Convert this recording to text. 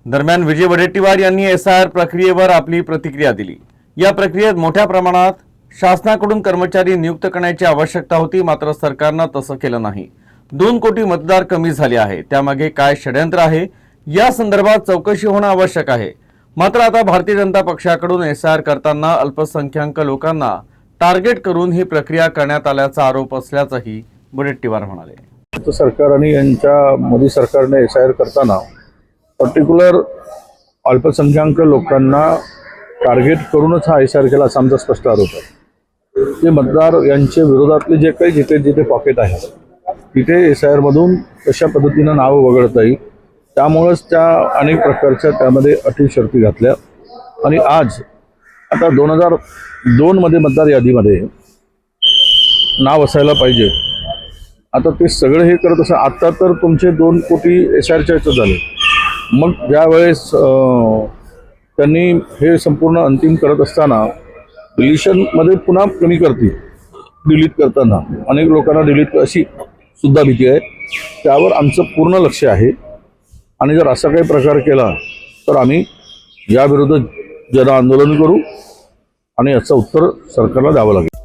दरम्यान विजय वडेट्टीवार यांनी एसआयआर प्रक्रियेवर आपली प्रतिक्रिया दिली। या प्रक्रियेत मोठ्या प्रमाणात शासनाकडून कर्मचारी नियुक्त करण्याची आवश्यकता होती, मात्र सरकारने तसं केलं नाही। 2 कोटी मतदार कमी झाले आहे, त्यामागे काय षड्यंत्र आहे या संदर्भात चौकशी होणं आवश्यक आहे। मात्र आता भारतीय जनता पक्षाकडून एसआयआर करताना अल्पसंख्याक लोकांना टार्गेट करून ही प्रक्रिया करण्यात आल्याचा आरोप असल्याचंही वडेट्टीवार म्हणाले। सरकार आणि यांच्या मोदी सरकारने एसआयआर करताना पर्टिक्युलर अल्पसंख्याक लोकांना टार्गेट करूनच हा एसआयआर केला असा आमचा स्पष्ट आरोप आहे। ते मतदार यांचे विरोधातले जे काही जिथे पॉकेट आहे तिथे एसआयआर मधून तशा पद्धतीनं नाव वगळता येईल, त्यामुळेच त्या अनेक प्रकारच्या त्यामध्ये अटी शर्ती घातल्या आणि आज आता 2002 मध्ये मतदार यादीमध्ये नाव असायला पाहिजे। आता ते सगळं हे करत असं आता तर तुमचे 2 कोटी एसआयआरच्या झाले, मग ज्यावेळेस त्यांनी हे संपूर्ण अंतिम करत असताना डिलिशनमध्ये पुन्हा कमी करतील, डिलीट करताना अनेक लोकांना डिलीट अशी सुद्धा भीती आहे। त्यावर आमचं पूर्ण लक्ष आहे आणि जर असा काही प्रकार केला तर आम्ही याविरुद्ध जन आंदोलन करू आणि याचं उत्तर सरकारला द्यावं लागेल।